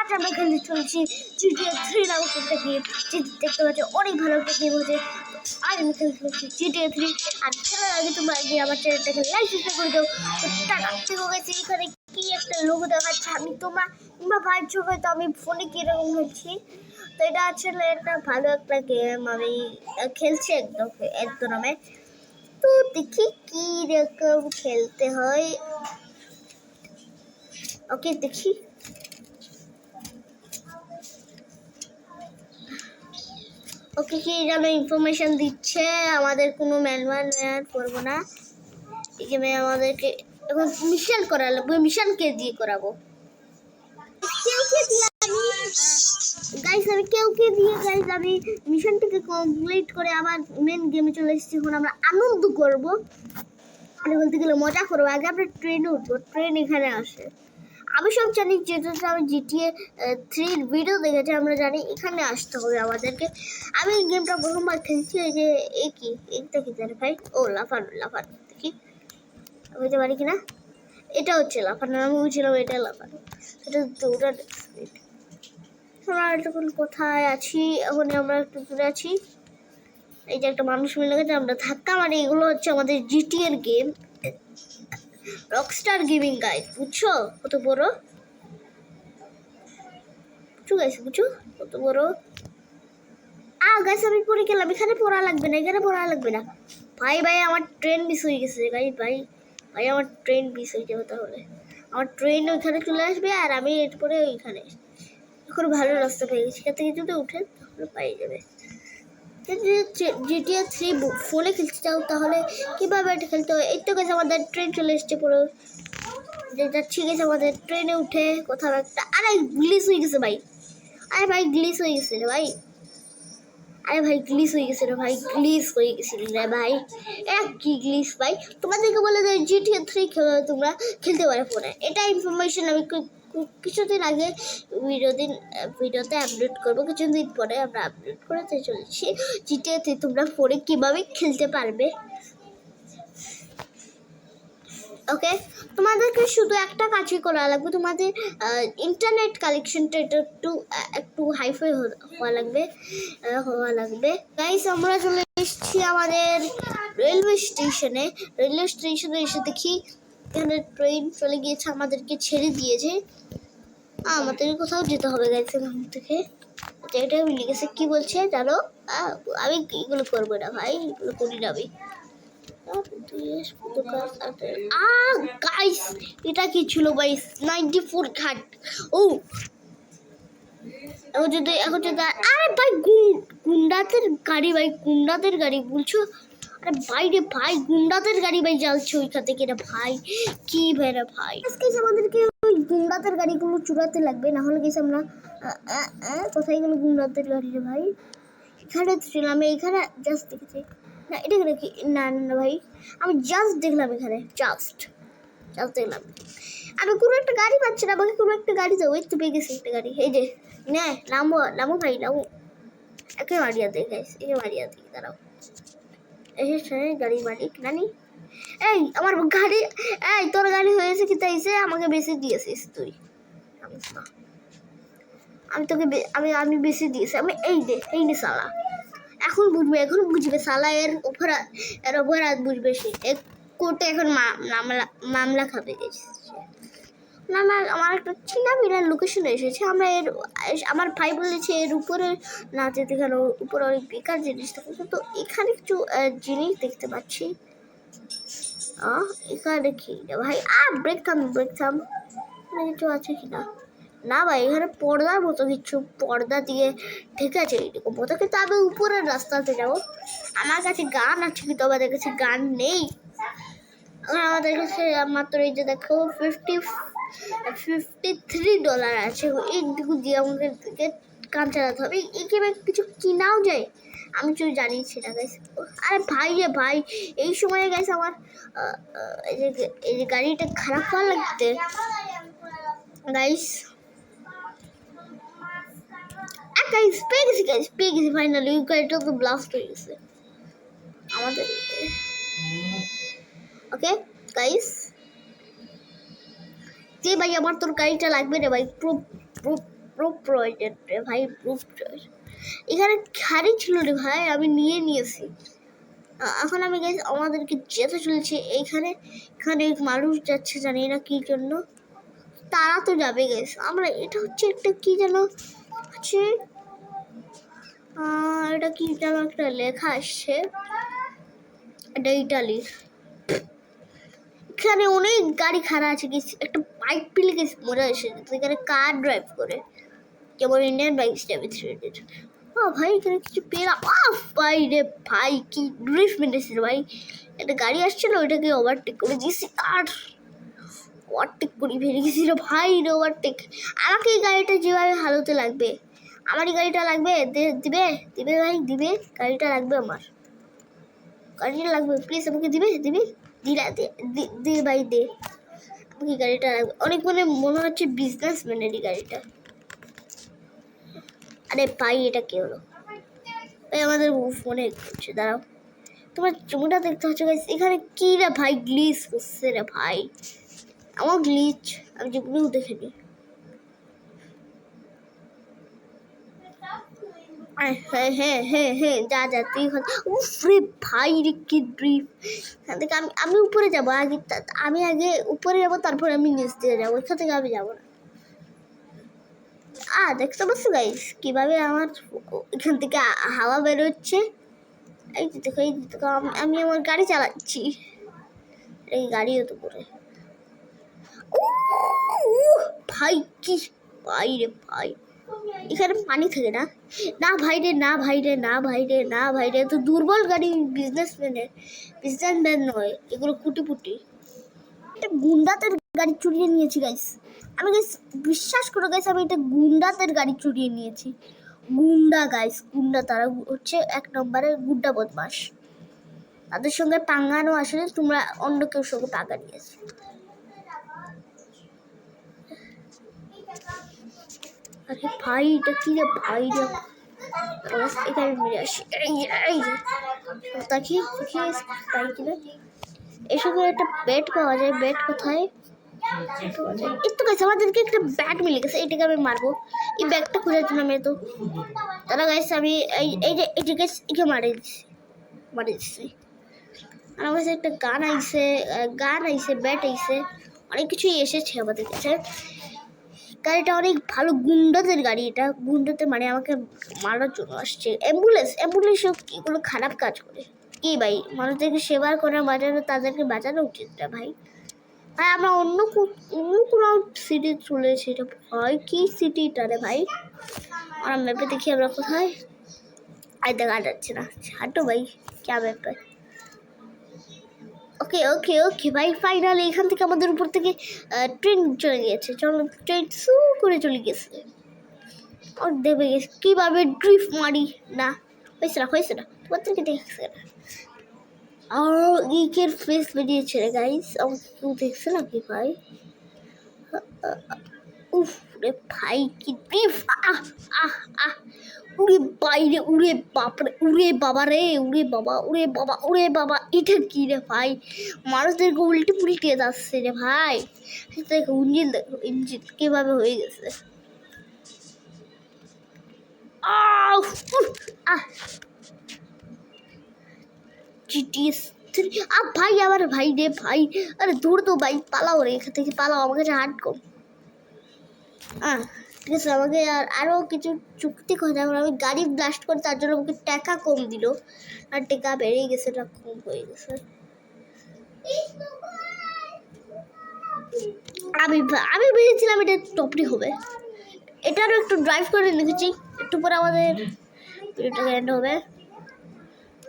আজ আমরা খেলতে চলেছি GTA 3 নামক একটা গেম, যেটি দেখতে পাচ্ছি অনেক ভালো একটা গেম হচ্ছে। আজ আমি খেলতে চলেছি GTA 3। আর খেলার আগে তোমরা আগে আমার চ্যানেলটাকে লাইক সাবস্ক্রাইব করে দাও। টাকা ঠিক হয়েছে, এখানে কি একটা লোগো দেখাচ্ছে, আমি তোমরা ভাবছো হয়তো আমি ফোনে কিরকম খেলছি। তো এটা আসলে একটা ভালো একটা গেম, আমি খেলছি একদম নামে। তো দেখি কি রকম খেলতে হয়। ওকে দেখি। ওকে কি যেন ইনফরমেশন দিচ্ছে, আমাদের কোনো ম্যানুয়াল করবো না। এখানে আমাদেরকে এখন মিশন করা লাগবে, মিশনকে দিয়ে করাবো। কেউকে দিয়ে আমি মিশনটাকে কমপ্লিট করে আবার মেন গেমে চলে এসেছি। এখন আমরা আনন্দ করবো, মানে বলতে গেলে মজা করবো। আগে আমরা ট্রেনে উঠবো, ট্রেন এখানে আসে। আমি সব জানি, যেটা আমি GTA 3 ভিডিও দেখেছি, আমরা জানি এখানে আসতে হবে আমাদেরকে। আমি গেমটা প্রথমবার খেলছি। এই যে এইটা কি জানি ভাই, ও লাফানো দেখি হইতে পারি কিনা। এটা হচ্ছে লাফানো, আমি বুঝছিলাম এটা লাফানো, এটা দৌড়ানো। আমরা এখন কোথায় আছি? এখন আমরা একটু দূরে আছি। এই যে একটা মানুষ মিলে গেছে, আমরা ধাক্কা মারি। এগুলো হচ্ছে আমাদের GTA এর গেম, রকস্টার গেমিং গাইজ, বুঝছো কত বড়? বুঝছো কত বড়? গাইস আমি পড়ে গেলাম। এখানে পড়া লাগবে না, ভাই আমার ট্রেন মিস হয়ে গেছে। ভাই আমার ট্রেন মিস হয়ে যাবে। তাহলে আমার ট্রেন ওইখানে চলে আসবে আর আমি এরপরে ওইখানে। এখন ভালো রাস্তা পেয়ে গেছি, এখান থেকে যদি উঠে তাহলে পাই যাবে। GTA 3 ফোনে খেলতে চাও তাহলে কিভাবে এটা খেলতে হয়? এই তো গেছে আমাদের ট্রেন চলে এসছে পুরো। যাচ্ছি গেছে আমাদের ট্রেনে উঠে কোথাও একটা। আরে গ্লিচ হয়ে গেছে ভাই, গ্লিচ হয়ে গেছে রে ভাই। গ্লিচ হয়ে গেছে রে ভাই। কি গ্লিচ ভাই? তোমাদেরকে বলে যে GTA 3 তোমরা খেলতে পারো ফোনে। এটা ইনফরমেশন আমি কিছুদিন আগে ভিডিওতে আপলোড করবো। কিছুদিন পরে আমরা আপলোড করতে চলেছি GTA 3 তোমরা ফোনে কিভাবে খেলতে পারবে। ওকে, তোমাদেরকে শুধু একটা কাজই করা লাগবে, তোমাদের ইন্টারনেট কানেকশনটা এটা একটু হাইফাই হওয়া লাগবে। গাইস আমরা চলে এসেছি আমাদের রেলওয়ে স্টেশনে এসে দেখি এখানে ট্রেন চলে গিয়েছে, আমাদেরকে ছেড়ে দিয়েছে। আমাদের কোথাও যেতে হবে গাইস এখান থেকে। এটা মিলে গেছে, কি বলছে জানো? আমি এগুলো করবো না ভাই, এগুলো করি না আমি। গাইস এটা কি ছিল ভাই? 94 ঘাট। ও এখন যদি আরে ভাই গুন্ডাদের গাড়ি বলছো? আরে ভাই রে ভাই, গুন্ডাদের গাড়ি ভাই জ্বালছে ওইখান থেকে রে ভাই। কি ভাই রে ভাই, আজকে আমাদেরকে ওই গুন্ডাদের গাড়িগুলো চুরাতে লাগবে, না হলে গেছে আমরা কোথায় গেল গুন্ডাদের গাড়ি রে ভাই? এখানে ছিলাম, এখানে জাস্ট দেখেছি না, এটা দেখি না ভাই, আমি জাস্ট দেখলাম এখানে, জাস্ট দেখলাম। আমি কোনো একটা গাড়ি পাচ্ছি না, আমাকে কোনো একটা গাড়ি দেবো। একটু পেয়ে গেছি একটা গাড়ি, এই যে নামো ভাই নামো। একে মারিয়া দিই দাঁড়াও। এসেছে গাড়ি মালিক নানি। এই আমার গাড়ি, তোর গাড়ি হয়েছে কি তাইছে? আমাকে বেশি দিয়েছিস তুই। আমি তোকে আমি বেশি দিয়েছি। আমি এই নে সালা। এখন বুঝবে সালা। এর উপর আজ বুঝবে সে। কোর্টে এখন মামলা খাবে গেছে। আমার একটা চিনা বিরার লোকেশন এসেছে। আমার ভাই বলেছে এর উপরে না যেতে, কেন উপরে অনেক বেকার জিনিস থাকে। তো এখানে কিছু জিনিস দেখতে পাচ্ছি। এখানে কি ভাই? ব্রেক থাম কিছু আছে কিনা? না ভাই, এখানে পর্দার মতো কিছু, পর্দা দিয়ে ঠিক আছে এইরকম মতো। কিন্তু আমি উপরের রাস্তাতে যাবো। আমার কাছে গান আছে, কিন্তু আমাদের কাছে গান নেই। আমাদের কাছে মাত্র এই যে দেখো $53 আছে। এইটুকু দিয়ে আমাদের কান চালাতে হবে। এখানে কিছু কিনাও যায়, আমি কিছু জানি সেটা গাইস। আরে ভাই রে ভাই, এই সময় গাইস আমার এই যে গাড়িটা খারাপ হওয়া লাগতে গাইস। গাইস পেয়ে গেছি ফাইনালি। ওই গাড়িটা তো ব্লাস্ট হয়ে গেছে আমাদের। ওকে গাইস, যে ভাই আমার তোর গাড়িটা লাগবে রে ভাই, প্রুফ প্রুফ প্রুফ প্রয়োজন রে ভাই, প্রুফ প্রয়োজন। এখানে গাড়ি ছিল রে ভাই, আমি নিয়েছি। এখন আমি গাইস আমাদেরকে যেতে চলেছে এখানে মানুষ যাচ্ছে, জানি না কি জন্য, তারা তো যাবে গাইস। আমরা এটা হচ্ছে একটা কি যেন হচ্ছে, এটা কি যেন একটা লেখা আসছে, এটা ইটালির। এখানে অনেক গাড়ি খাড়া আছে, গেছি একটা বাইক পেলে গেছি, মজা এসে যেত এখানে কার ড্রাইভ করে, যেমন ইন্ডিয়ান বাইক স্টাইল থ্রিডেড। ভাই এখানে কিছু পেরা ভাই রে ভাই, কি ড্রিফট মেরেছিল ভাই। একটা গাড়ি আসছিল, ওইটাকে ওভারটেক করে দিয়েছি আর ওভারটেক করে ফেলে গেছিল ভাই রে, ওভারটেক। আমাকে এই গাড়িটা যেভাবে হালতে লাগবে, আমার এই গাড়িটা লাগবে, দিবে দিবে ভাই দিবে, গাড়িটা লাগবে, আমার গাড়িটা লাগবে, প্লিজ আমাকে দিবে দে ভাই দে, আমাকে গাড়িটা লাগবে অনেক। মনে হচ্ছে বিজনেসম্যানেরই গাড়িটা। আরে ভাই এটা কি হলো ভাই, আমাদের ফোনে করছে, দাঁড়াও তোমার চুমুটা দেখতে হচ্ছে গাইস। এখানে কি রে ভাই, গ্লিচ হচ্ছে রে ভাই, আমার গ্লিচ আমি যেগুলো দেখিনি। হ্যাঁ যা তুই উফরে ভাই রে, কি ড্রিফট। এখান থেকে আমি উপরে যাবো আগে, আমি আগে উপরে যাবো, তারপর আমি নিচ দিয়ে যাবো, এখান থেকে আমি যাবো না। দেখতে পাচ্ছ গাইস কিভাবে আমার এখান থেকে হাওয়া বেরোচ্ছে। এই দেখো আমি আমার গাড়ি চালাচ্ছি, এই গাড়িও তো করে ভাই, কি ভাই রে ভাই, এখানে পানি থাকে না, না ভাই রে, তো দুর্বল গাড়ি, বিজনেসম্যান নয় এগুলো, কুটি এটা গুন্ডাদের গাড়ি চুরিয়ে নিয়েছি গাইস। আমি গাইস বিশ্বাস করো গাইস, আমি এটা গুন্ডাদের গাড়ি চুরিয়ে নিয়েছি। গুন্ডা গাইস, গুন্ডা, তারা হচ্ছে এক নম্বরের গুন্ডা বদমাস, তাদের সঙ্গে পাঙ্গানো আসলে তোমরা অন্য কেউ সঙ্গে পাঙ্গা নিয়েছো। আরে ভাই এটা কি রে ভাই রে, এখানে মেরে আসি, এই দেখি পাই কিনা। এসব একটা ব্যাট পাওয়া যায়, ব্যাট কোথায়, একটু গাইছে আমাদেরকে একটা ব্যাট মিলে গেছে, এটাকে আমি মারবো। এই ব্যাগটা খোঁজার জন্য আমি তো তারা গাইছে, আমি এই গাছ একে মারে দিচ্ছি। আর আমার কাছে একটা গান আইছে, ব্যাট আইছে, অনেক কিছুই এসেছে আমাদের কাছে। গাড়িটা অনেক ভালো, গুন্ডাদের গাড়ি, এটা গুন্ডাতে মানে আমাকে মারার জন্য আসছে। অ্যাম্বুলেন্সও এগুলো খারাপ কাজ করে কি ভাই, মানুষদেরকে সেবা করে বাঁচানো, তাদেরকে বাঁচানো উচিত না ভাই। ভাই আমরা অন্য কোনো সিটি চলেছি, এটা ভাই কি সিটিটা রে ভাই, আমরা ম্যাপে দেখি আমরা কোথায়। দেখা যাচ্ছে না, হাঁটো ভাই, কে ব্যাপার। ওকে ভাই, ফাইনালি এখান থেকে আমাদের উপর থেকে ট্রেন চলে গিয়েছে, ট্রেন সু করে চলে গেছে, আর দেবে গেছে কীভাবে ড্রিফট মারি। না হয়েছে না তোমার থেকে দেখছে না, আর ইকের ফেস বেরিয়েছে রে গাইস, আমাকে কেউ দেখছে নাকি ভাই। উফ রে ভাই কি ড্রিফট, উড়ে বাইরে, উড়ে বাপরে, উড়ে বাবা, এটা কি রে ভাই, মানুষদেরকে উল্টে যাচ্ছে রে ভাই। দেখো ইঞ্জিন কিভাবে হয়ে গেছে। ভাই আমার ভাই রে ভাই, আরে দূর তো ভাই, পালাও রে এখান থেকে, পালাও, আমার কাছে হাট কম। ঠিক আছে, আমাকে আরও কিছু চুক্তি কথা, আমি গাড়ি ব্লাস্ট করে তার জন্য আমাকে টাকা কম দিল, আর টাকা বেড়ে গেছে, টাকা কম হয়ে গেছে। আমি ভেবেছিলাম এটা টপটি হবে, এটারও একটু ড্রাইভ করে দেখেছি, একটু পরে আমাদের ভিডিওটা এন্ড হবে।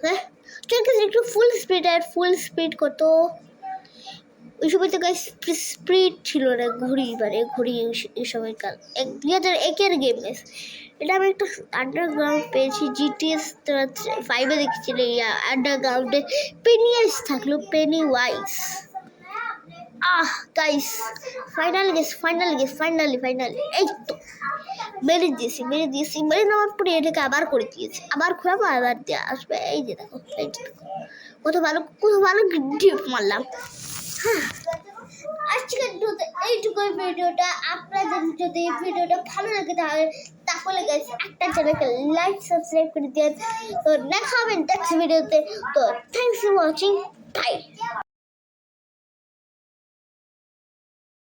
হ্যাঁ ঠিক আছে, একটু ফুল স্পিড কত ওই সময় তো গাইস স্পিড ছিল না, ঘড়ি এই সময়কাল 2001-এর গেম গাইস। এটা আমি একটা আন্ডারগ্রাউন্ড পেয়েছি, জিটিএস 5-এ দেখেছিল, এই আন্ডারগ্রাউন্ডে পেনি ওয়াইজ গাইস ফাইনালি এই তো মেরে দিয়েছি মেরে নেওয়ার পরে এটাকে আবার করে দিয়েছি, আবার ঘোরাবো আবার দিয়ে আসবে। এই যে দেখো কত ভালো ডিপ মারলাম। হ্যাঁ, আজকের এইটুকুই ভিডিওটা। আপনাদের যদি ভিডিওটা ভালো লাগে তাহলে গাইস একটা চ্যানেলকে লাইক সাবস্ক্রাইব করে দিন। তো দেখা হবে নেক্সট ভিডিওতে। তো থ্যাংকস ফর ওয়াচিং, বাই।